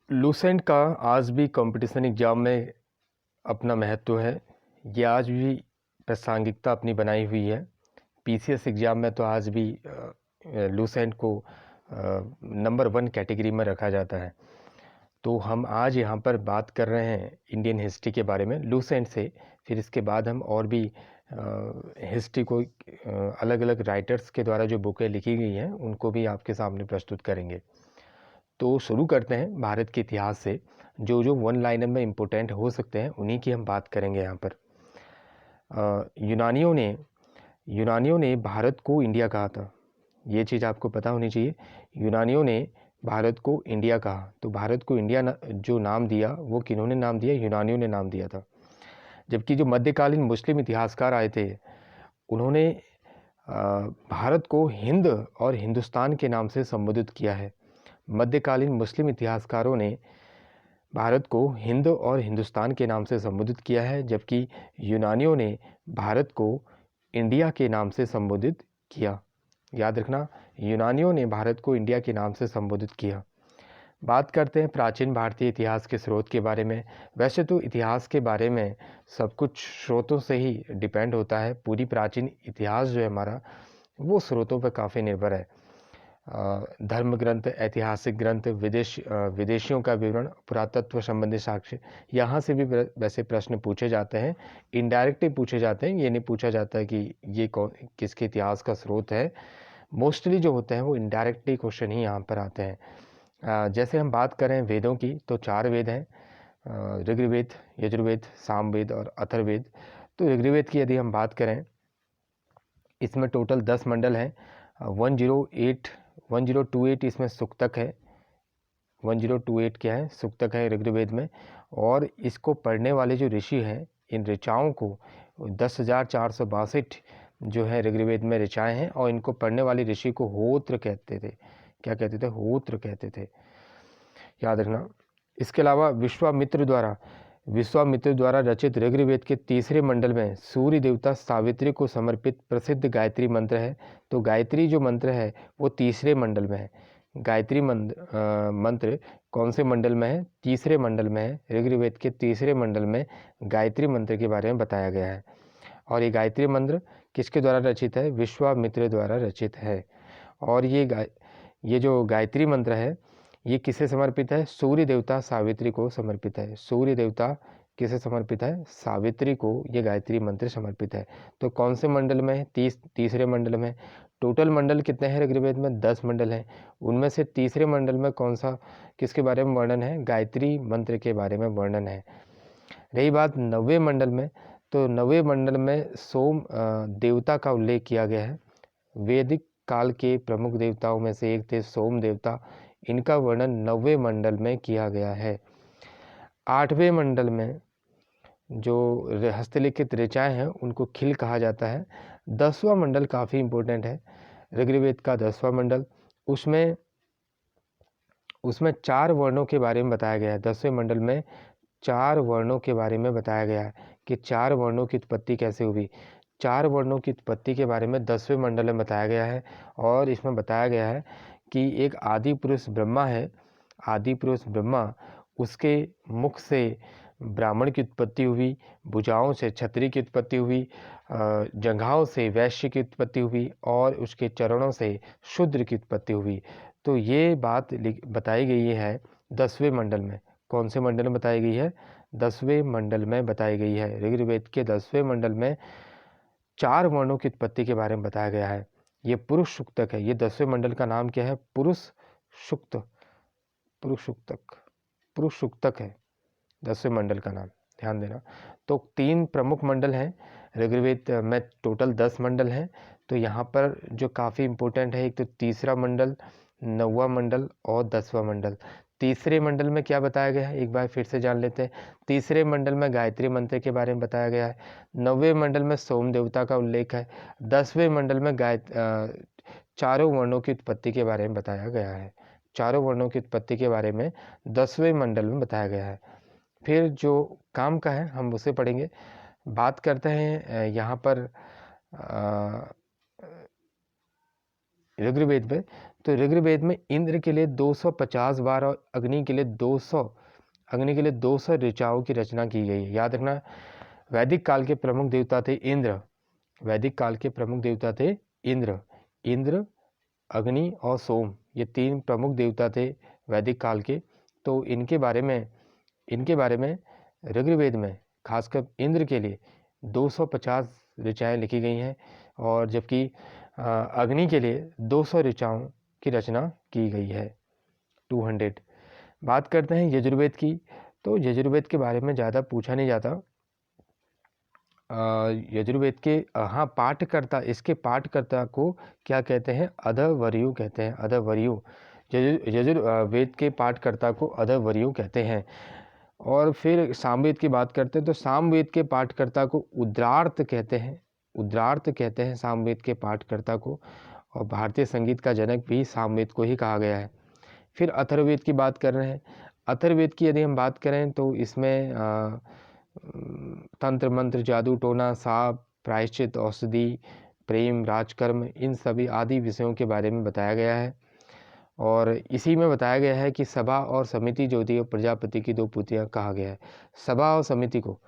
Lucent का आज भी कंपटीशन एग्ज़ाम में अपना महत्व है। ये आज भी प्रासंगिकता अपनी बनाई हुई है। पीसीएस एग्ज़ाम में तो आज भी लूसेंट को नंबर 1 कैटेगरी में रखा जाता है। तो हम आज यहाँ पर बात कर रहे हैं इंडियन हिस्ट्री के बारे में लूसेंट से। फिर इसके बाद हम और भी हिस्ट्री को अलग अलग राइटर्स के द्वारा जो बुकें लिखी गई हैं उनको भी आपके सामने प्रस्तुत करेंगे। तो शुरू करते हैं भारत के इतिहास से। जो जो वन लाइनर में इम्पोर्टेंट हो सकते हैं उन्हीं की हम बात करेंगे यहाँ पर। यूनानियों ने भारत को इंडिया कहा था। ये चीज़ आपको पता होनी चाहिए। यूनानियों ने भारत को इंडिया कहा। तो भारत को इंडिया जो नाम दिया वो किन्होंने नाम दिया? यूनानियों ने नाम दिया था। जबकि जो मध्यकालीन मुस्लिम इतिहासकार आए थे उन्होंने भारत को हिंद और हिंदुस्तान के नाम से संबोधित किया है। मध्यकालीन मुस्लिम इतिहासकारों ने भारत को हिंद और हिंदुस्तान के नाम से संबोधित किया है, जबकि यूनानियों ने भारत को इंडिया के नाम से संबोधित किया। याद रखना, यूनानियों ने भारत को इंडिया के नाम से संबोधित किया। बात करते हैं प्राचीन भारतीय इतिहास के स्रोत के बारे में। वैसे तो इतिहास के बारे में सब कुछ स्रोतों से ही डिपेंड होता है। पूरी प्राचीन इतिहास जो है हमारा वो स्रोतों पर काफ़ी निर्भर है। धर्म ग्रंथ, ऐतिहासिक ग्रंथ, विदेशियों का विवरण, पुरातत्व संबंधी साक्ष्य, यहाँ से भी वैसे प्रश्न पूछे जाते हैं। इनडायरेक्टली पूछे जाते हैं। ये नहीं पूछा जाता है कि ये किसके इतिहास का स्रोत है। मोस्टली जो होते हैं वो इनडायरेक्टली क्वेश्चन ही यहाँ पर आते हैं। जैसे हम बात करें वेदों की तो 4 वेद हैं, ऋग्वेद, यजुर्वेद, सामवेद और अथर्ववेद। तो ऋग्वेद की यदि हम बात करें, इसमें टोटल 10 मंडल हैं। 1028 इसमें सुक्तक है। 1028 क्या है? सुक्तक है ऋग्वेद में। और इसको पढ़ने वाले जो ऋषि हैं, इन ऋचाओं को 10,462 जो है ऋग्वेद में ऋचाएँ हैं, और इनको पढ़ने वाले ऋषि को होत्र कहते थे। क्या कहते थे? होत्र कहते थे। याद रखना। इसके अलावा विश्वामित्र द्वारा रचित ऋग्वेद के तीसरे मंडल में सूर्य देवता सावित्री को समर्पित प्रसिद्ध गायत्री मंत्र है। तो गायत्री जो मंत्र है वो तीसरे मंडल में है। गायत्री मंत्र कौन से मंडल में है? तीसरे मंडल में है। ऋग्वेद के तीसरे मंडल में गायत्री मंत्र के बारे में बताया गया है। और ये गायत्री मंत्र किसके द्वारा रचित है? विश्वामित्र द्वारा रचित है। और ये जो गायत्री मंत्र है ये किसे समर्पित है? सूर्य देवता सावित्री को समर्पित है। सूर्य देवता किसे समर्पित है? सावित्री को ये गायत्री मंत्र समर्पित है। तो कौन से मंडल में है? तीसरे मंडल में। टोटल मंडल कितने हैं ऋग्वेद में? 10 मंडल हैं। उनमें से तीसरे मंडल में कौन सा, किसके बारे में वर्णन है? गायत्री मंत्र के बारे में वर्णन है। रही बात 9वें मंडल में, तो 9वें मंडल में सोम देवता का उल्लेख किया गया है। वैदिक काल के प्रमुख देवताओं में से एक थे सोम देवता। इनका वर्णन 9वें मंडल में किया गया है। 8वें मंडल में जो हस्तलिखित ऋचाएँ हैं उनको खिल कहा जाता है। 10वां मंडल काफ़ी इम्पोर्टेंट है। ऋग्वेद का 10वां मंडल, उसमें 4 वर्णों के बारे में बताया गया है। 10वें मंडल में 4 वर्णों के बारे में बताया गया है कि 4 वर्णों की उत्पत्ति कैसे हुई। 4 वर्णों की उत्पत्ति के बारे में 10वें मंडल में बताया गया है। और इसमें बताया गया है कि एक आदि पुरुष ब्रह्मा है। आदि पुरुष ब्रह्मा, उसके मुख से ब्राह्मण की उत्पत्ति हुई, भुजाओं से क्षत्रिय की उत्पत्ति हुई, जंघाओं से वैश्य की उत्पत्ति हुई और उसके चरणों से शूद्र की उत्पत्ति हुई। तो ये बात बताई गई है 10वें मंडल में। कौन से मंडल में बताई गई है? 10वें मंडल में बताई गई है। ऋग्वेद के 10वें मंडल में 4 वर्णों की उत्पत्ति के बारे में बताया गया है। ये पुरुष सूक्तक है। ये 10वें मंडल का नाम क्या है? पुरुष सूक्तक है 10वें मंडल का नाम, ध्यान देना। तो 3 प्रमुख मंडल हैं ऋग्वेद में, टोटल 10 मंडल हैं। तो यहाँ पर जो काफ़ी इम्पोर्टेंट है, एक तो तीसरा मंडल, 9वां मंडल और 10वां मंडल। तीसरे मंडल में क्या बताया गया है एक बार फिर से जान लेते हैं। तीसरे मंडल में गायत्री मंत्र के बारे में बताया गया है। 9वें मंडल में सोम देवता का उल्लेख है। 10वें मंडल में चारों वर्णों की उत्पत्ति के बारे में बताया गया है। चारों वर्णों की उत्पत्ति के बारे में 10वें मंडल में बताया गया है। फिर जो काम का है हम उसे पढ़ेंगे। बात करते हैं यहाँ पर ऋग्वेद में। तो तो ऋग्वेद में इंद्र के लिए 250 बार और अग्नि के लिए 200 ऋचाओं की रचना की गई है। याद रखना, वैदिक काल के प्रमुख देवता थे इंद्र। वैदिक काल के प्रमुख देवता थे इंद्र, अग्नि और सोम, ये 3 प्रमुख देवता थे वैदिक काल के। तो इनके बारे में ऋग्वेद में खासकर इंद्र के लिए 250 ऋचाएँ लिखी गई हैं, और जबकि अग्नि के लिए 200 ऋचाओं की रचना की गई है, 200। बात करते हैं यजुर्वेद की। तो यजुर्वेद के बारे में ज़्यादा पूछा नहीं जाता। यजुर्वेद के पाठकर्ता, इसके पाठकर्ता को क्या कहते हैं? अधवर्यु कहते हैं, अधवर्यु। यजुर्वेद के पाठकर्ता को अधवर्यु कहते हैं। और फिर सामवेद की बात करते हैं तो सामवेद के पाठकर्ता को उद्रार्थ कहते हैं सामवेद के पाठकर्ता को। और भारतीय संगीत का जनक भी सामवेद को ही कहा गया है। फिर अथर्ववेद की बात कर रहे हैं। अथर्ववेद की यदि हम बात करें तो इसमें तंत्र मंत्र, जादू टोना, साप, प्रायश्चित, औषधि, प्रेम, राजकर्म, इन सभी आदि विषयों के बारे में बताया गया है। और इसी में बताया गया है कि सभा और समिति जो थी प्रजापति की 2 पुत्रियां कहा गया है। सभा और समिति को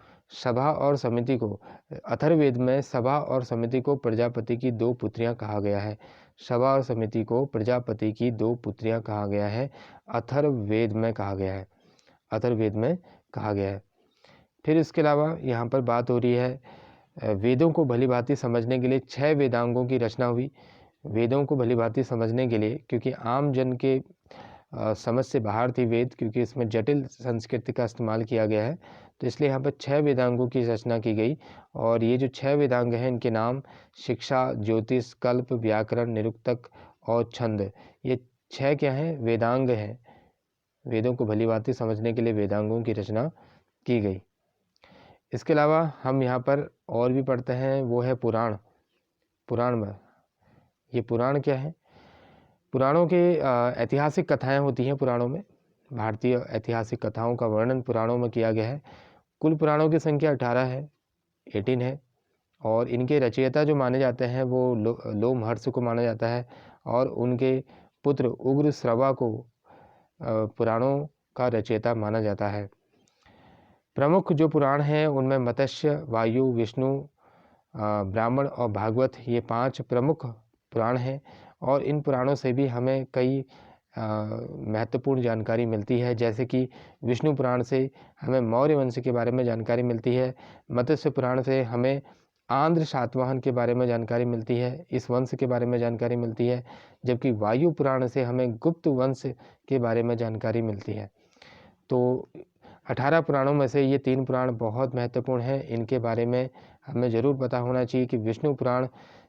अथर्ववेद में सभा और समिति को प्रजापति की 2 पुत्रियां कहा गया है। सभा और समिति को प्रजापति की 2 पुत्रियां कहा गया है, अथर्ववेद में कहा गया है। फिर इसके अलावा यहाँ पर बात हो रही है वेदों को भलीभांति समझने के लिए 6 वेदांगों की रचना हुई। वेदों को भलीभांति समझने के लिए, क्योंकि आम जन के समझ से बाहर थी वेद, क्योंकि इसमें जटिल संस्कृति का इस्तेमाल किया गया है, तो इसलिए यहाँ पर 6 वेदांगों की रचना की गई। और ये जो 6 वेदांग हैं, इनके नाम शिक्षा, ज्योतिष, कल्प, व्याकरण, निरुक्तक और छंद, ये 6 क्या हैं? वेदांग हैं। वेदों को भलीभांति समझने के लिए वेदांगों की रचना की गई। इसके अलावा हम यहाँ पर और भी पढ़ते हैं, वो है पुराण में। ये पुराण क्या है? पुराणों के ऐतिहासिक कथाएं होती हैं पुराणों में। भारतीय ऐतिहासिक कथाओं का वर्णन पुराणों में किया गया है। कुल पुराणों की संख्या 18 है। और इनके रचयिता जो माने जाते हैं वो लोमहर्ष को माना जाता है, और उनके पुत्र उग्र श्रवा को पुराणों का रचयिता माना जाता है। प्रमुख जो पुराण हैं उनमें मत्स्य, वायु, विष्णु, ब्राह्मण और भागवत, ये 5 प्रमुख पुराण हैं। और इन पुराणों से भी हमें कई महत्वपूर्ण जानकारी मिलती है, जैसे कि विष्णु पुराण से हमें मौर्य वंश के बारे में जानकारी मिलती है। मत्स्य पुराण से हमें आंध्र सातवाहन के बारे में जानकारी मिलती है, इस वंश के बारे में जानकारी मिलती है। जबकि वायु पुराण से हमें गुप्त वंश के बारे में जानकारी मिलती है। तो 18 पुराणों में से ये 3 पुराण बहुत महत्वपूर्ण हैं। इनके बारे में हमें ज़रूर पता होना चाहिए कि विष्णु पुराण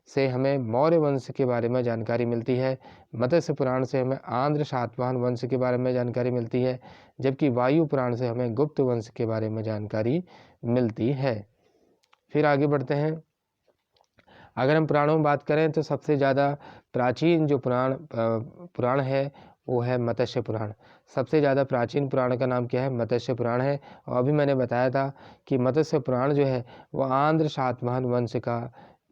से हमें मौर्य वंश के बारे में जानकारी मिलती है, मत्स्य पुराण से हमें आंध्र सातवाहन वंश के बारे में जानकारी मिलती है, जबकि वायु पुराण से हमें गुप्त वंश के बारे में जानकारी मिलती है। फिर आगे बढ़ते हैं। अगर हम पुराणों में बात करें तो सबसे ज़्यादा प्राचीन जो पुराण है वो है मत्स्य पुराण। सबसे ज़्यादा प्राचीन पुराण का नाम क्या है? मत्स्य पुराण है। और अभी मैंने बताया था कि मत्स्य पुराण जो है वो आंध्र सातवाहन वंश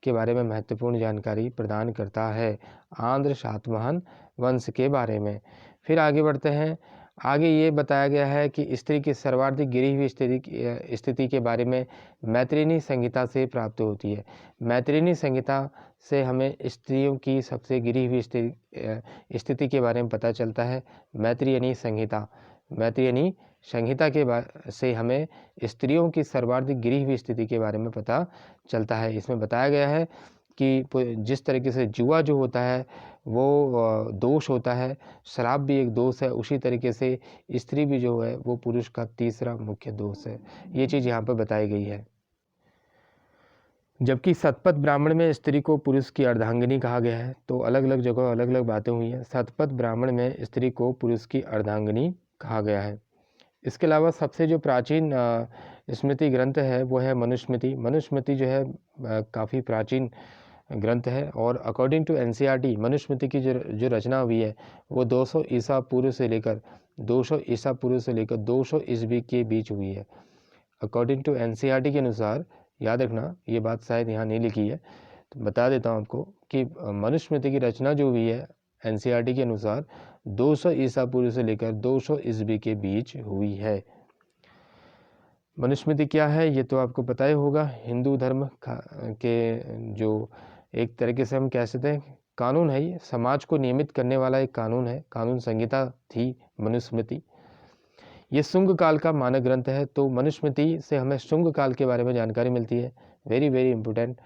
के बारे में महत्वपूर्ण जानकारी प्रदान करता है, आंध्र सातवाहन वंश के बारे में। फिर आगे बढ़ते हैं। आगे ये बताया गया है कि स्त्री की सर्वाधिक गिरी हुई स्थिति के बारे में मैत्रेयी संहिता से प्राप्त होती है। मैत्रेयी संहिता से हमें स्त्रियों की सबसे गिरी हुई स्थिति के बारे में पता चलता है। मैत्रेयी संहिता के से हमें स्त्रियों की सर्वाधिक गिरी हुई स्थिति के बारे में पता चलता है। इसमें बताया गया है कि जिस तरीके से जुआ जो होता है वो दोष होता है, शराब भी एक दोष है, उसी तरीके से स्त्री भी जो है वो पुरुष का तीसरा मुख्य दोष है। ये चीज़ यहाँ पर बताई गई है। जबकि शतपथ ब्राह्मण में स्त्री को पुरुष की अर्धांगिनी कहा गया है। तो अलग अलग जगह अलग अलग बातें हुई हैं। शतपथ ब्राह्मण में स्त्री को पुरुष की अर्धांगिनी कहा गया है। इसके अलावा सबसे जो प्राचीन स्मृति ग्रंथ है वो है मनुस्मृति। मनुस्मृति जो है काफ़ी प्राचीन ग्रंथ है, और अकॉर्डिंग टू एनसीईआरटी मनुस्मृति की जो रचना हुई है वो 200 ईसा पूर्व से लेकर 200 ईस्वी के बीच हुई है। अकॉर्डिंग टू एनसीईआरटी के अनुसार, याद रखना ये बात शायद यहाँ नहीं लिखी है तो बता देता हूँ आपको कि मनुस्मृति की रचना जो हुई है एनसीईआरटी के अनुसार 200 ईसा पूर्व से लेकर 200 ईस्वी के बीच हुई है। मनुस्मृति क्या है ये तो आपको पता ही होगा। हिंदू धर्म के जो एक तरीके से हम कह सकते हैं कानून है, ये समाज को नियमित करने वाला एक कानून है, कानून संहिता थी मनुस्मृति। ये शुंग काल का मानक ग्रंथ है। तो मनुस्मृति से हमें शुंग काल के बारे में जानकारी मिलती है, वेरी वेरी इंपॉर्टेंट।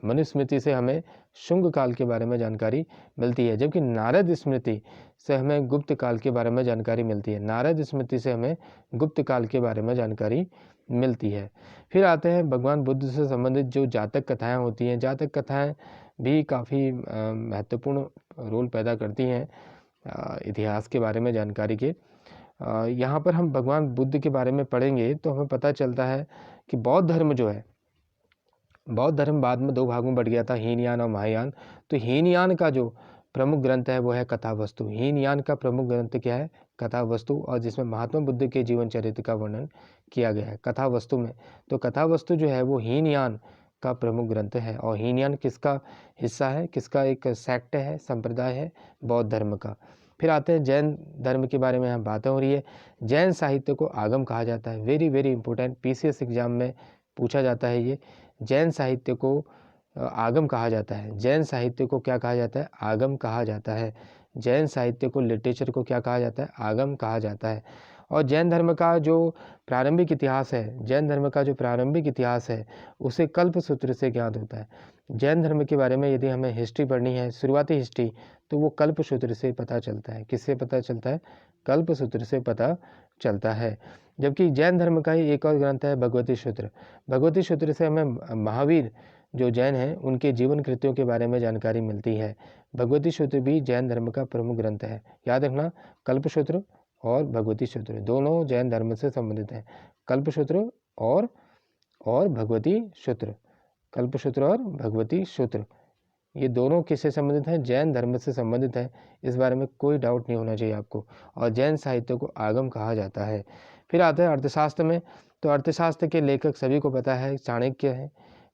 मनुस्मृति से हमें शुंग काल के बारे में जानकारी मिलती है, जबकि नारद स्मृति से हमें गुप्त काल के बारे में जानकारी मिलती है। नारद स्मृति से हमें गुप्त काल के बारे में जानकारी मिलती है। फिर आते हैं भगवान बुद्ध से संबंधित जो जातक कथाएं होती हैं। जातक कथाएं भी काफ़ी महत्वपूर्ण रोल पैदा करती हैं इतिहास के बारे में जानकारी के। यहाँ पर हम भगवान बुद्ध के बारे में पढ़ेंगे तो हमें पता चलता है कि बौद्ध धर्म जो है, बौद्ध धर्म बाद में 2 भागों में बढ़ गया था, हीनयान और महायान। तो हीनयान का जो प्रमुख ग्रंथ है वो है कथावस्तु। हीनयान का प्रमुख ग्रंथ क्या है? कथावस्तु, और जिसमें महात्मा बुद्ध के जीवन चरित्र का वर्णन किया गया है कथावस्तु में। तो कथावस्तु जो है वो हीनयान का प्रमुख ग्रंथ है। और हीनयान किसका हिस्सा है, किसका एक सेक्ट है, संप्रदाय है? बौद्ध धर्म का। फिर आते हैं जैन धर्म के बारे में हम बातें हो रही है। जैन साहित्य को आगम कहा जाता है, very very important, PCS exam में पूछा जाता है ये। जैन साहित्य को आगम कहा जाता है। जैन साहित्य को क्या कहा जाता है? आगम कहा जाता है। जैन साहित्य को, लिटरेचर को क्या कहा जाता है? आगम कहा जाता है। और जैन धर्म का जो प्रारंभिक इतिहास है, जैन धर्म का जो प्रारंभिक इतिहास है उसे कल्पसूत्र से ज्ञात होता है। जैन धर्म के बारे में यदि हमें हिस्ट्री पढ़नी है, शुरुआती हिस्ट्री, तो वो कल्पसूत्र से पता चलता है। किससे पता चलता है? कल्पसूत्र से पता चलता है। जबकि जैन धर्म का ही एक और ग्रंथ है भगवती सूत्र। भगवती सूत्र से हमें महावीर जो जैन हैं उनके जीवन कृत्यों के बारे में जानकारी मिलती है। भगवती सूत्र भी जैन धर्म का प्रमुख ग्रंथ है। याद रखना, कल्पसूत्र और भगवती सूत्र दोनों जैन धर्म से संबंधित हैं। कल्पसूत्र और भगवती सूत्र, कल्पसूत्र और भगवती सूत्र, ये दोनों किससे संबंधित हैं? जैन धर्म से संबंधित है। इस बारे में कोई डाउट नहीं होना चाहिए आपको। और जैन साहित्य को आगम कहा जाता है। फिर आता है अर्थशास्त्र में। तो अर्थशास्त्र के लेखक सभी को पता है, चाणक्य है,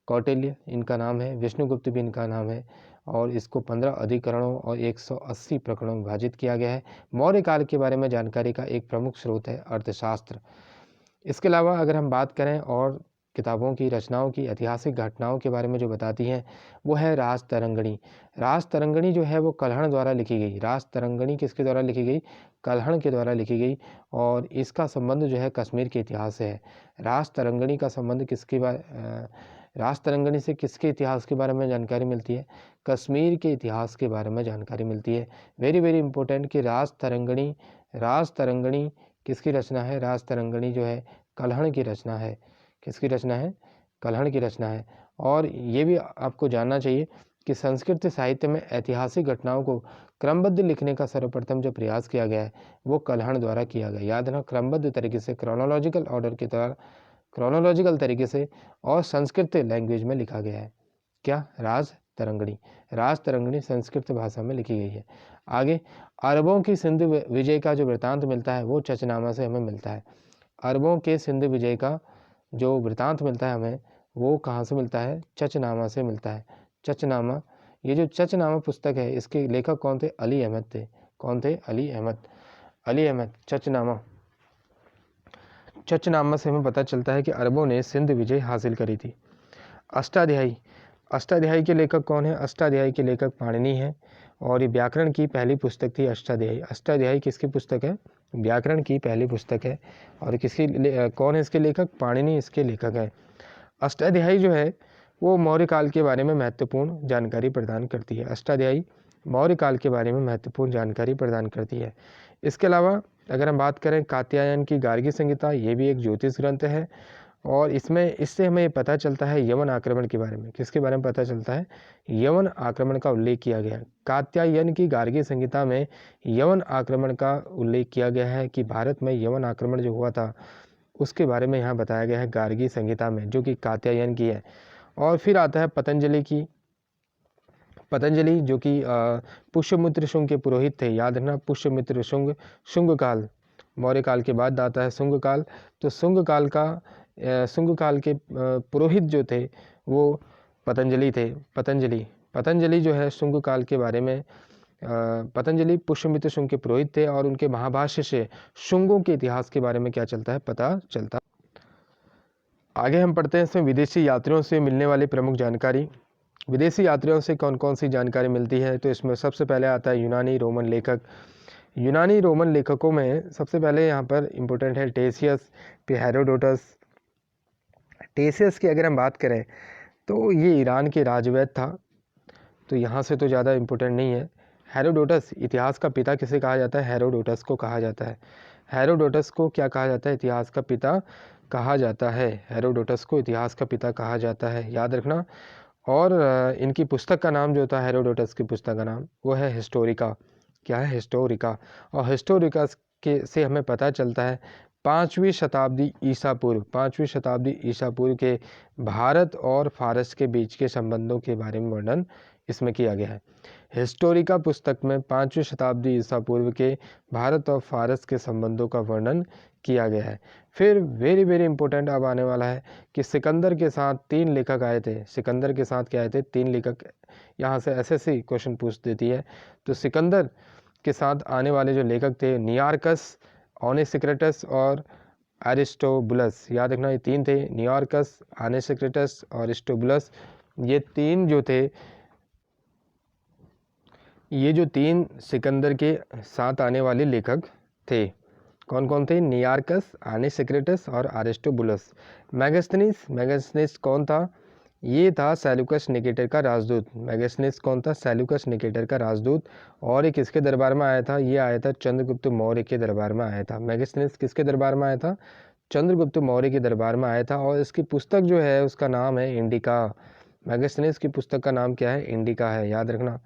कौटिल्य इनका नाम है, विष्णुगुप्त भी इनका नाम है। और इसको 15 अधिकरणों और 180 प्रकरणों में विभाजित किया गया है। मौर्य काल के बारे में जानकारी का एक प्रमुख स्रोत है अर्थशास्त्र। इसके अलावा अगर हम बात करें और किताबों की, रचनाओं की, ऐतिहासिक घटनाओं के बारे में जो बताती हैं, वो है राजतरंगिणी। राजतरंगिणी जो है वो कल्हण द्वारा लिखी गई। राजतरंगिणी किसके द्वारा लिखी गई? कल्हण के द्वारा लिखी गई। और इसका संबंध जो है कश्मीर के इतिहास से है। राजतरंगिणी का संबंध राजतरंगिणी से किसके इतिहास के बारे में जानकारी मिलती है? कश्मीर के इतिहास के बारे में जानकारी मिलती है। वेरी वेरी इंपॉर्टेंट कि राजतरंगिणी किसकी रचना है? राजतरंगिणी जो है कल्हण की रचना है। किसकी रचना है? कल्हण की रचना है। और ये भी आपको जानना चाहिए कि संस्कृत साहित्य में ऐतिहासिक घटनाओं को क्रमबद्ध लिखने का सर्वप्रथम जो प्रयास किया गया है वो कल्हण द्वारा किया गया। याद रखना, क्रमबद्ध तरीके से, क्रोनोलॉजिकल ऑर्डर के द्वारा, क्रोनोलॉजिकल तरीके से और संस्कृत लैंग्वेज में लिखा गया है। क्या? राजतरंगिणी। राजतरंगिणी संस्कृत भाषा में लिखी गई है। आगे, अरबों की सिंधु विजय का जो वृतांत मिलता है वो चचनामा से हमें मिलता है। अरबों के सिंधु विजय का जो वृतांत मिलता है हमें वो कहाँ से मिलता है? चचनामा से मिलता है। चचनामा, ये जो चचनामा पुस्तक है इसके लेखक कौन थे? अली अहमद थे। कौन थे? अली अहमद। अली अहमद। चचनामा से हमें पता चलता है कि अरबों ने सिंध विजय हासिल करी थी। अष्टाध्यायी, अष्टाध्यायी के लेखक कौन है? अष्टाध्यायी के लेखक पाणिनि हैं। और ये व्याकरण की पहली पुस्तक थी अष्टाध्यायी। अष्टाध्यायी किसकी पुस्तक है? व्याकरण की पहली पुस्तक है। और कौन है इसके लेखक? पाणिनि इसके लेखक हैं। अष्टाध्यायी जो है वो मौर्य काल के बारे में महत्वपूर्ण जानकारी प्रदान करती है। अष्टाध्यायी मौर्य काल के बारे में महत्वपूर्ण जानकारी प्रदान करती है। इसके अलावा अगर हम बात करें कात्यायन की गार्गी संहिता, ये भी एक ज्योतिष ग्रंथ है। और इससे हमें पता चलता है यवन आक्रमण के बारे में। किसके बारे में पता चलता है? यवन आक्रमण का उल्लेख किया गया है। कात्यायन की गार्गी संहिता में यवन आक्रमण का उल्लेख किया गया है कि भारत में यवन आक्रमण जो हुआ था उसके बारे में यहाँ बताया गया है गार्गी संहिता में, जो कि कात्यायन की है। और फिर आता है पतंजलि की। पतंजलि जो कि पुष्यमित्र शुंग के पुरोहित थे। याद रखना, पुष्यमित्र शुंग, शुंग काल, मौर्य काल के बाद आता है शुंग काल। तो शुंग काल के पुरोहित जो थे वो पतंजलि थे। पतंजलि जो है शुंग काल के बारे में पतंजलि पुष्यमित्र शुंग के पुरोहित थे और उनके महाभाष्य से शुंगों के इतिहास के बारे में क्या चलता है, पता चलता। आगे हम पढ़ते हैं इसमें विदेशी यात्रियों से मिलने वाली प्रमुख जानकारी। विदेशी यात्रियों से कौन कौन सी जानकारी मिलती है, तो इसमें सबसे पहले आता है यूनानी रोमन लेखक। यूनानी रोमन लेखकों में सबसे पहले यहाँ पर इम्पोर्टेंट है टेसियस, फिर हेरोडोटस। टेसियस की अगर हम बात करें तो ये ईरान के राजवैद था, तो यहाँ से तो ज़्यादा इम्पोर्टेंट नहीं है। हेरोडोटस, इतिहास का पिता किसे कहा जाता है, हेरोडोटस को कहा जाता है। हेरोडोटस को क्या कहा जाता है, इतिहास का पिता कहा जाता है। हेरोडोटस को इतिहास का पिता कहा जाता है, याद रखना। और इनकी पुस्तक का नाम जो था, हेरोडोटस की पुस्तक का नाम वो है हिस्टोरिका। क्या है, हिस्टोरिका। और हिस्टोरिका के से हमें पता चलता है 5वीं शताब्दी ईसा पूर्व, 5वीं शताब्दी ईसा पूर्व के भारत और फारस के बीच के संबंधों के बारे में वर्णन इसमें किया गया है। हिस्टोरिका पुस्तक में 5वीं शताब्दी ईसा पूर्व के भारत और फारस के संबंधों का वर्णन किया गया है। फिर वेरी वेरी इंपॉर्टेंट अब आने वाला है कि सिकंदर के साथ 3 लेखक आए थे। सिकंदर के साथ क्या आए थे, 3 लेखक। यहाँ से एसएससी क्वेश्चन पूछ देती है। तो सिकंदर के साथ आने वाले जो लेखक थे, नियार्कस, ओनेसिक्रेटस और एरिस्टोबुलस। याद रखना, ये 3 थे, नियार्कस, ओनेसिक्रेटस और एरिस्टोबुलस। ये 3 जो थे, ये जो 3 सिकंदर के साथ आने वाले लेखक थे, कौन कौन थे, नियार्कस, ओनेसिक्रेटस और एरिस्टोबुलस। मैगस्थनीस कौन था, ये था सेल्यूकस निकेटर का राजदूत। मैगस्थनीस कौन था, सेल्यूकस निकेटर का राजदूत। और ये किसके दरबार में आया था, ये आया था चंद्रगुप्त मौर्य के दरबार में आया था। मैगस्थनीस किसके दरबार में आया था, चंद्रगुप्त मौर्य के दरबार में आया था। और इसकी पुस्तक जो है उसका नाम है इंडिका। मैगस्थनीस की पुस्तक का नाम क्या है, इंडिका है, याद रखना।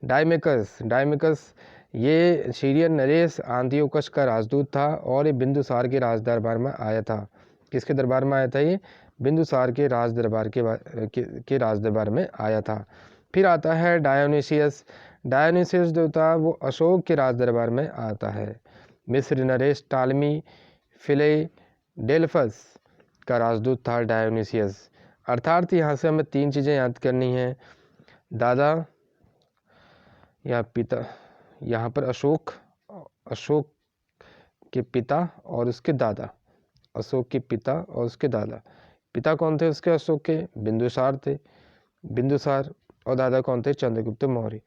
डायमेकस ये सीरियन नरेश आंतियोकस का राजदूत था और ये बिंदुसार के राज दरबार में आया था। किसके दरबार में आया था, ये बिंदुसार के राज दरबार के राज दरबार में आया था। फिर आता है डायोनिसियस। डायोनिसियस जो था वो अशोक के राज दरबार में आता है। मिस्र नरेश टालमी फिलेडेल्फस का राजदूत था डायोनिसियस। अर्थात यहाँ से हमें 3 चीज़ें याद करनी हैं, दादा या पिता, यहाँ पर अशोक के पिता और उसके दादा, अशोक के पिता और उसके दादा। पिता कौन थे उसके, अशोक के, बिंदुसार थे, बिंदुसार। और दादा कौन थे, चंद्रगुप्त मौर्य।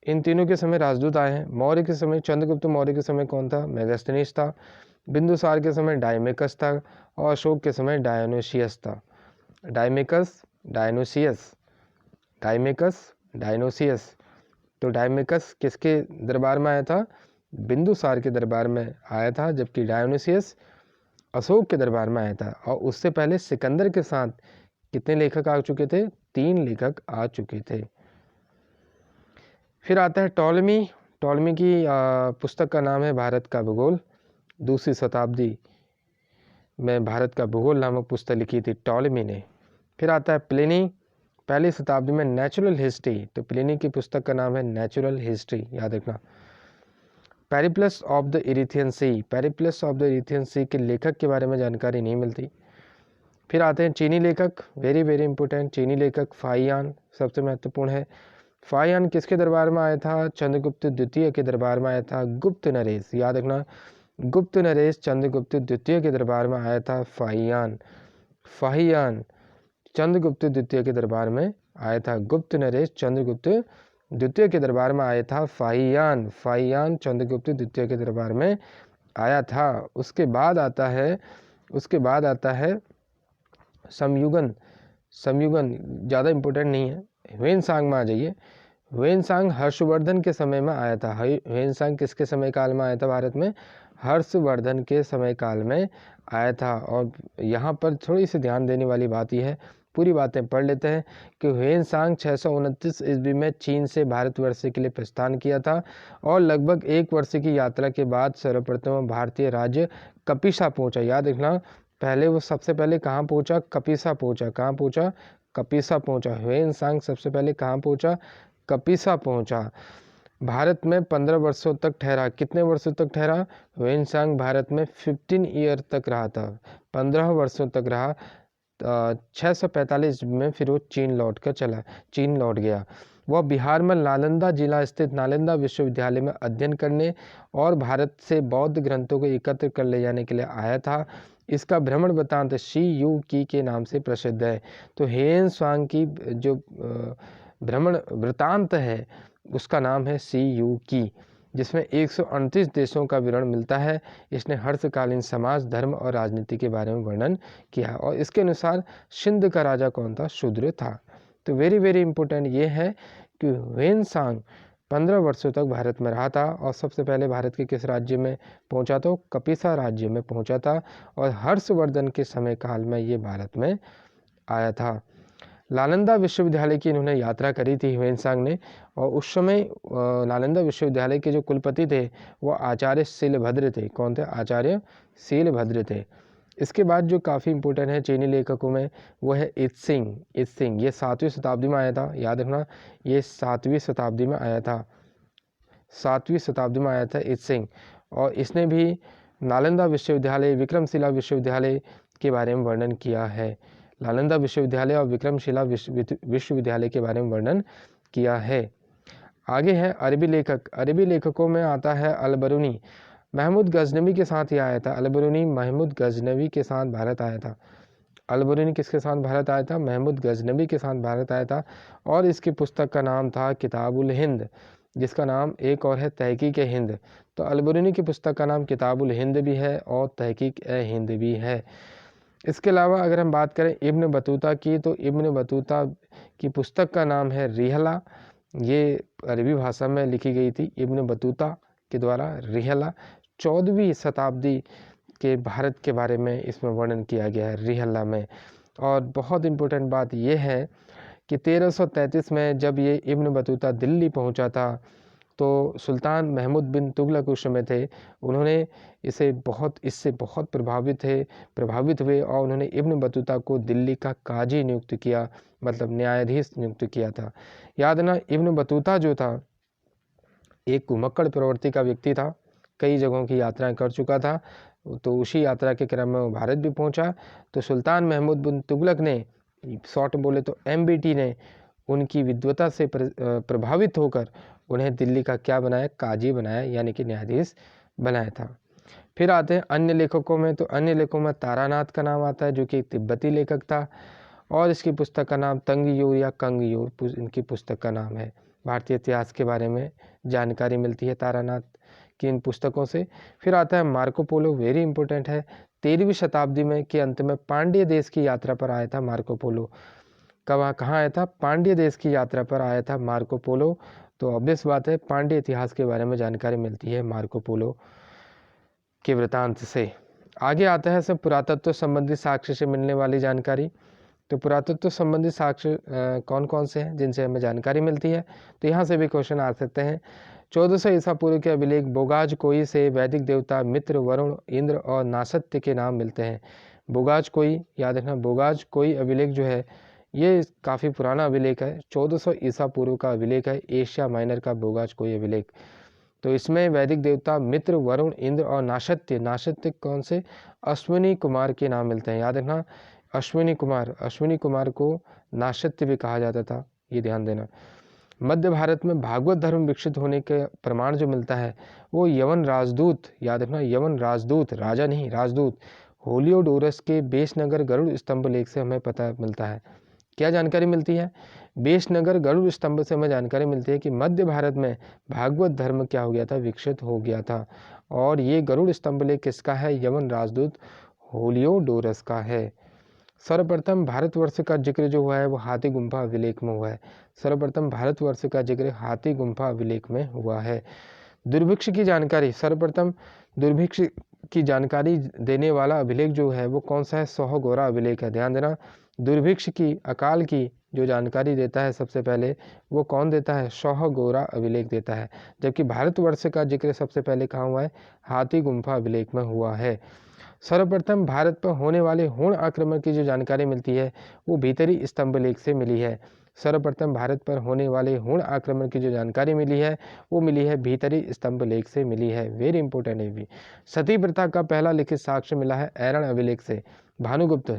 इन तीनों के समय राजदूत आए हैं। मौर्य के समय, चंद्रगुप्त मौर्य के समय कौन था, मैगस्थनीस था। बिंदुसार के समय डायमेकस था और अशोक के समय डायोनिसियस था। डायमेकस तो डायमेकस किसके दरबार में आया था, बिंदुसार के दरबार में आया था, जबकि डायोनिसियस अशोक के दरबार में आया था। और उससे पहले सिकंदर के साथ कितने लेखक आ चुके थे, 3 लेखक आ चुके थे। फिर आता है टॉलमी। टॉलमी की पुस्तक का नाम है भारत का भूगोल। 2वीं शताब्दी में भारत का भूगोल नामक पुस्तक लिखी थी टॉलमी ने। फिर आता है प्लिनी, 1ली शताब्दी में नेचुरल हिस्ट्री। तो प्लिनी की पुस्तक का नाम है नेचुरल हिस्ट्री, याद रखना। Periplus of the Erythraean Sea. Periplus of the Erythraean Sea के लेखक के बारे में जानकारी नहीं मिलती। फिर आते हैं चीनी लेखक, वेरी वेरी इंपॉर्टेंट। चीनी लेखक फाहियान सबसे महत्वपूर्ण है। फाहियान किसके दरबार में आया था, चंद्रगुप्त द्वितीय के दरबार में आया था। गुप्त नरेश, याद रखना, गुप्त नरेश चंद्रगुप्त द्वितीय के दरबार में आया था फाहियान। फाहियान चंद्रगुप्त द्वितीय के दरबार में आया था। गुप्त नरेश चंद्रगुप्त द्वितीय के दरबार में आया था फाहियान। फाहियान चंद्रगुप्त द्वितीय के दरबार में आया था। उसके बाद आता है समयुगन। समयुगन ज़्यादा इम्पोर्टेंट नहीं है। ह्वेनसांग में आ जाइए। ह्वेनसांग हर्षवर्धन के समय में आया था। ह्वेनसांग किसके समय काल में आया था भारत में, हर्षवर्धन के समय काल में आया था। और यहाँ पर थोड़ी सी ध्यान देने वाली बात यह है, पूरी बातें पढ़ लेते हैं कि ह्वेनसांग 629 ईस्वी में चीन से भारतवर्ष के लिए प्रस्थान किया था और लगभग 1 वर्ष की यात्रा के बाद सर्वप्रथम भारतीय राज्य कपिसा पहुंचा। याद रखना, पहले वो सबसे पहले कहाँ पहुंचा, कपिसा पहुंचा। कहाँ पहुंचा, कपिसा पहुंचा। ह्वेनसांग सबसे पहले कहाँ पहुंचा, कपिसा पहुंचा। भारत में 15 वर्षों तक ठहरा। कितने वर्षों तक ठहरा, ह्वेनसांग भारत में 15 ईयर तक रहा था, 15 वर्षों तक रहा। 645 में फिर वो चीन लौट गया। वह बिहार में नालंदा जिला स्थित नालंदा विश्वविद्यालय में अध्ययन करने और भारत से बौद्ध ग्रंथों को एकत्र कर ले जाने के लिए आया था। इसका भ्रमण वृत्तांत शी यू की के नाम से प्रसिद्ध है। तो हेन स्वांग की जो भ्रमण वृत्तांत है उसका नाम है सी यू की, जिसमें 138 देशों का विवरण मिलता है। इसने हर्षकालीन समाज, धर्म और राजनीति के बारे में वर्णन किया और इसके अनुसार सिंध का राजा कौन था? शूद्र था। तो वेरी वेरी इंपॉर्टेंट ये है कि ह्वेनसांग 15 वर्षों तक भारत में रहा था और सबसे पहले भारत के किस राज्य में पहुंचा? तो कपिसा राज्य में पहुंचा था और हर्षवर्धन के समय काल में ये भारत में आया था। नालंदा विश्वविद्यालय की इन्होंने यात्रा करी थी ह्वेनसांग ने, और उस समय नालंदा विश्वविद्यालय के जो कुलपति थे वो आचार्य शीलभद्र थे। कौन थे? आचार्य शीलभद्र थे। इसके बाद जो काफ़ी इंपॉर्टेंट है चीनी लेखकों में वो है इत्सिंग। इत्सिंग ये 7वीं शताब्दी में आया था, याद रखना ये 7वीं शताब्दी में आया था, 7वीं शताब्दी में आया था इत्सिंग। और इसने भी नालंदा विश्वविद्यालय, विक्रमशिला विश्वविद्यालय के बारे में वर्णन किया है। नालंदा विश्वविद्यालय और विक्रमशिला विश्वविद्यालय के बारे में वर्णन किया है। आगे है अरबी लेखक। अरबी लेखकों में आता है अल-बरूनी। महमूद गजनवी के साथ ही आया था। अल-बरूनी महमूद गजनवी के साथ भारत आया था। अल-बरूनी किसके साथ भारत आया था? महमूद गजनवी के साथ भारत आया था और इसकी पुस्तक का नाम था किताबुल हिंद, जिसका नाम एक और है तहकीक ए हिंद। तो अल-बरूनी की पुस्तक का नाम किताबुल हिंद भी है और तहकीक ए हिंद भी है। इसके अलावा अगर हम बात करें इब्न बतूता की, तो इब्न बतूता की पुस्तक का नाम है रिहला। ये अरबी भाषा में लिखी गई थी इब्न बतूता के द्वारा, रिहला। 14वीं शताब्दी के भारत के बारे में इसमें वर्णन किया गया है रिहला में। और बहुत इम्पोर्टेंट बात यह है कि 1333 में जब ये इब्न बतूता दिल्ली पहुंचा था तो सुल्तान महमूद बिन तुगलक उस समय थे। उन्होंने इससे बहुत प्रभावित हुए और उन्होंने इब्न बतूता को दिल्ली का काजी नियुक्त किया, मतलब न्यायाधीश नियुक्त किया था। याद ना, इब्न बतूता जो था एक कुमक्कड़ प्रवृत्ति का व्यक्ति था, कई जगहों की यात्राएं कर चुका था। तो उसी यात्रा के क्रम में वो भारत भी पहुंचा। तो सुल्तान महमूद बिन तुगलक ने, शॉर्ट बोले तो MBT ने, उनकी विद्वता से प्रभावित होकर उन्हें दिल्ली का क्या बनाया? काजी बनाया, यानी कि न्यायाधीश बनाया था। फिर आते हैं अन्य लेखकों में। तो अन्य लेखकों में तारानाथ का नाम आता है जो कि एक तिब्बती लेखक था और इसकी पुस्तक का नाम तंगयोर या कंगयोर इनकी पुस्तक का नाम है। भारतीय इतिहास के बारे में जानकारी मिलती है तारानाथ की इन पुस्तकों से। फिर आता है मार्को पोलो, वेरी इंपॉर्टेंट है। 13वीं शताब्दी में के अंत में पांड्य देश की यात्रा पर आया था मार्को पोलो। कहाँ आया था? पांड्य देश की यात्रा पर आया था मार्को पोलो। तो ऑब्वियस बात है पांड्य इतिहास के बारे में जानकारी मिलती है मार्को पोलो के वृतांत से। आगे आता है सब पुरातत्व संबंधी साक्ष्य से मिलने वाली जानकारी। तो पुरातत्व संबंधी साक्ष्य कौन कौन से हैं जिनसे हमें जानकारी मिलती है? तो यहाँ से भी क्वेश्चन आ सकते हैं। 1400 ईसा पूर्व के अभिलेख बोगाज कोई से वैदिक देवता मित्र, वरुण, इंद्र और नासत्य के नाम मिलते हैं। बोगाज कोई, याद रखना, बोगाज कोई अभिलेख जो है ये काफ़ी पुराना अभिलेख है, 1400 ईसा पूर्व का अभिलेख है, एशिया माइनर का बोगाज कोई अभिलेख। तो इसमें वैदिक देवता मित्र, वरुण, इंद्र और नासत्य कौन से? अश्विनी कुमार के नाम मिलते हैं। याद रखना, अश्विनी कुमार को नासत्य भी कहा जाता था, ये ध्यान देना। मध्य भारत में भागवत धर्म विकसित होने के प्रमाण जो मिलता है वो यवन राजदूत, याद रखना, यवन राजदूत, राजा नहीं राजदूत, होलियोडोरस के बेशनगर गरुड़ स्तंभ लेख से हमें पता मिलता है। क्या जानकारी मिलती है? बेशनगर गरुड़ स्तंभ से हमें जानकारी मिलती है कि मध्य भारत में भागवत धर्म क्या हो गया था? विकसित हो गया था। और ये गरुड़ स्तंभ लेख किसका है? यवन राजदूत होलियोडोरस का है। सर्वप्रथम भारतवर्ष का जिक्र जो हुआ है वो हाथी गुम्फा अभिलेख में हुआ है। सर्वप्रथम भारतवर्ष का जिक्र हाथी गुम्फा अभिलेख में हुआ है। दुर्भिक्ष की जानकारी, सर्वप्रथम दुर्भिक्ष की जानकारी देने वाला अभिलेख जो है वो कौन सा है? सोहगोरा अभिलेख है। ध्यान देना, दुर्भिक्ष की, अकाल की जो जानकारी देता है सबसे पहले वो कौन देता है? सोहगोरा अभिलेख देता है। जबकि भारतवर्ष का जिक्र सबसे पहले कहाँ हुआ है? हाथी गुम्फा अभिलेख में हुआ है। सर्वप्रथम भारत पर होने वाले हुण आक्रमण की जो जानकारी मिलती है वो भीतरी स्तंभ लेख से मिली है। सर्वप्रथम भारत पर होने वाले हुण आक्रमण की जो जानकारी मिली है वो मिली है भीतरी स्तंभ लेख से मिली है। वेरी इंपॉर्टेंट है भी। सती प्रथा का पहला लिखित साक्ष्य मिला है ऐरण अभिलेख से। भानुगुप्त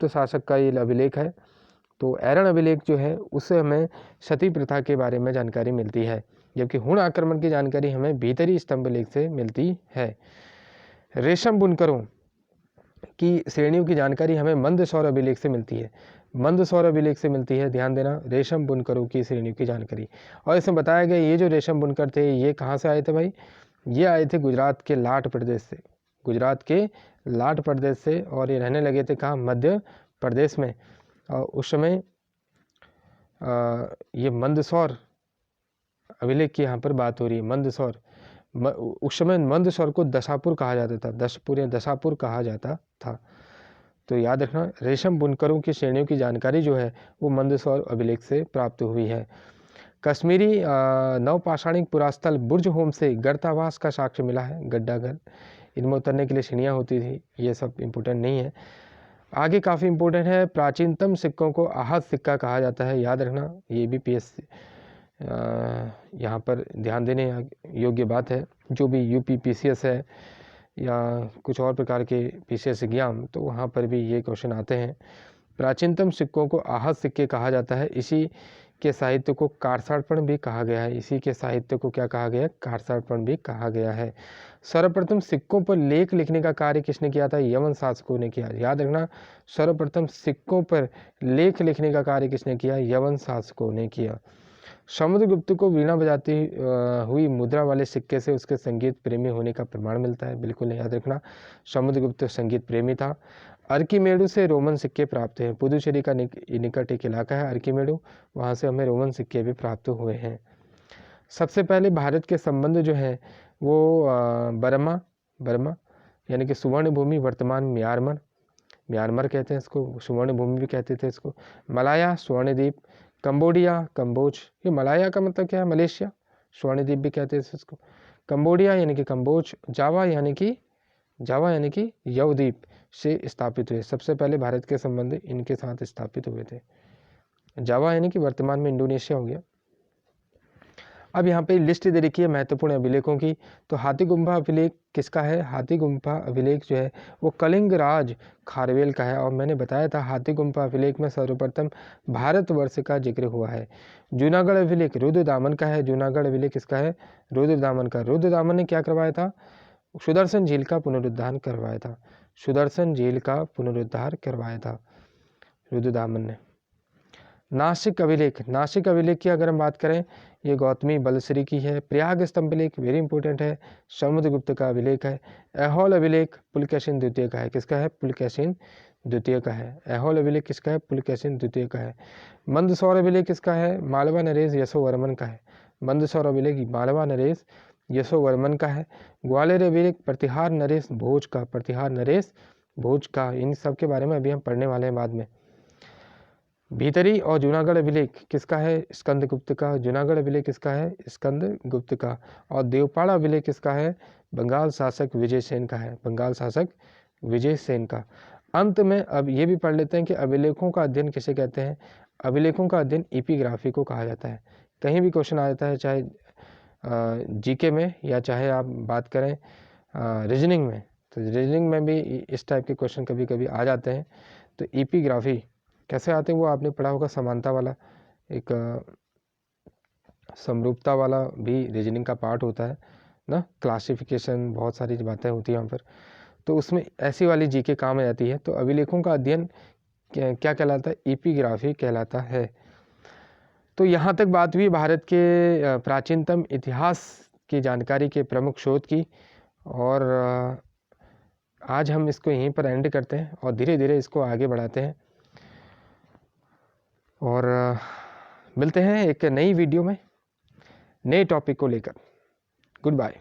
शासक का ये अभिलेख है। तो ऐरण अभिलेख जो है उससे हमें सती प्रथा के बारे में जानकारी मिलती है, जबकि हुण आक्रमण की जानकारी हमें भीतरी स्तंभ लेख से मिलती है। रेशम बुनकरों की श्रेणियों की जानकारी हमें मंदसौर अभिलेख से मिलती है, मंदसौर अभिलेख से मिलती है। ध्यान देना, रेशम बुनकरों की श्रेणियों की जानकारी। और इसमें बताया गया ये जो रेशम बुनकर थे ये कहाँ से आए थे भाई? ये आए थे गुजरात के लाट प्रदेश से, गुजरात के लाट प्रदेश से, और ये रहने लगे थे कहाँ? मध्य प्रदेश में। और उस समय ये मंदसौर अभिलेख की यहाँ पर बात हो रही है। मंदसौर, उस समय मंदसौर को दशापुर कहा जाता था, दशपुर या दशापुर कहा जाता था। तो याद रखना, रेशम बुनकरों की श्रेणियों की जानकारी जो है वो मंदसौर अभिलेख से प्राप्त हुई है। कश्मीरी नवपाषाणिक पुरास्थल बुर्ज होम से गर्तावास का साक्ष्य मिला है, गड्ढा घर, इनमें उतरने के लिए सीढ़ियाँ होती थी। ये सब इम्पोर्टेंट नहीं है। आगे काफ़ी इम्पोर्टेंट है, प्राचीनतम सिक्कों को आहत सिक्का कहा जाता है। याद रखना, ये भी PSC यहाँ पर ध्यान देने योग्य बात है। जो भी UP PCS है या कुछ और प्रकार के PCS एग्जाम, तो वहाँ पर भी ये क्वेश्चन आते हैं। प्राचीनतम सिक्कों को आहत सिक्के कहा जाता है। इसी के साहित्य को कारसाटपण भी कहा गया है। इसी के साहित्य को क्या कहा गया है? कारसाटपण भी कहा गया है। सर्वप्रथम सिक्कों पर लेख लिखने का कार्य किसने किया था? यवन शासकों ने किया। याद रखना, सर्वप्रथम सिक्कों पर लेख लिखने का कार्य किसने किया? यवन शासकों ने किया। समुद्रगुप्त को वीणा बजाती हुई मुद्रा वाले सिक्के से उसके संगीत प्रेमी होने का प्रमाण मिलता है। बिल्कुल याद रखना, समुद्रगुप्त संगीत प्रेमी था। अर्कीमेडु से रोमन सिक्के प्राप्त हैं। पुदुचेरी का निकट एक इलाका है अर्कीमेडु, वहाँ से हमें रोमन सिक्के भी प्राप्त हुए हैं। सबसे पहले भारत के संबंध जो है वो बर्मा यानी कि सुवर्ण भूमि, वर्तमान म्यांमार कहते हैं इसको, सुवर्ण भूमि भी कहते थे इसको। मलाया स्वर्णद्वीप, कंबोडिया, कंबोज, ये मलाया का मतलब क्या है? मलेशिया, स्वर्णद्वीप भी कहते थे इसको। कंबोडिया यानी कि कंबोज, जावा यानी कि यवद्वीप से स्थापित हुए। सबसे पहले भारत के संबंध इनके साथ स्थापित हुए थे। जावा यानी कि वर्तमान में इंडोनेशिया हो गया। अब यहाँ पे लिस्ट दे रखी है महत्वपूर्ण अभिलेखों की। तो हाथी गुम्फा अभिलेख किसका है? हाथी गुम्फा अभिलेख जो है वो कलिंग राज खारवेल का है। और मैंने बताया था हाथी गुम्फा अभिलेख में सर्वप्रथम भारतवर्ष का जिक्र हुआ है। जूनागढ़ अभिलेख रुद्रदामन का है। जूनागढ़ अभिलेख किसका है? रुद्रदामन का। रुद्रदामन ने क्या करवाया था? सुदर्शन झील का पुनरुद्धार करवाया था। सुदर्शन झील का पुनरुद्धार करवाया था रुद्रदामन ने। नासिक अभिलेख, नासिक अभिलेख की अगर हम बात करें, ये गौतमी बलश्री की है। प्रयाग स्तंभ लेख वेरी इंपॉर्टेंट है, समुद्रगुप्त का अभिलेख है। ऐहोल अभिलेख पुलकेशिन द्वितीय का है। किसका है? पुलकेशिन द्वितीय का है। ऐहोल अभिलेख किसका है? पुलकेशिन द्वितीय का है। मंदसौर अभिलेख किसका है? मालवा नरेश यशोवर्मन का है। मंदसौर अभिलेख मालवा नरेश यशोवर्मन का है। ग्वालियर अभिलेख प्रतिहार नरेश भोज का, प्रतिहार नरेश भोज का। इन सब के बारे में अभी हम पढ़ने वाले हैं बाद में। भीतरी और जूनागढ़ अभिलेख किसका है? स्कंदगुप्त का। जूनागढ़ अभिलेख किसका है? स्कंदगुप्त का। और देवपाड़ा अभिलेख किसका है? बंगाल शासक विजय सेन का है। बंगाल शासक विजय सेन का। अंत में अब ये भी पढ़ लेते हैं कि अभिलेखों का अध्ययन किसे कहते हैं? अभिलेखों का अध्ययन एपिग्राफी को कहा जाता है। कहीं भी क्वेश्चन आ जाता है, चाहे GK में या चाहे आप बात करें रीजनिंग में, तो रीजनिंग में भी इस टाइप के क्वेश्चन कभी कभी आ जाते हैं। तो एपिग्राफी कैसे आते हैं वो आपने पढ़ा होगा, समानता वाला, एक समरूपता वाला भी रीजनिंग का पार्ट होता है ना, क्लासिफिकेशन, बहुत सारी बातें होती हैं यहाँ पर, तो उसमें ऐसी वाली GK काम आ जाती है। तो अभिलेखों का अध्ययन क्या कहलाता है? एपिग्राफी कहलाता है। तो यहाँ तक बात हुई भारत के प्राचीनतम इतिहास की जानकारी के प्रमुख स्रोत की, और आज हम इसको यहीं पर एंड करते हैं और धीरे धीरे इसको आगे बढ़ाते हैं, और मिलते हैं एक नई वीडियो में नए टॉपिक को लेकर। Good bye.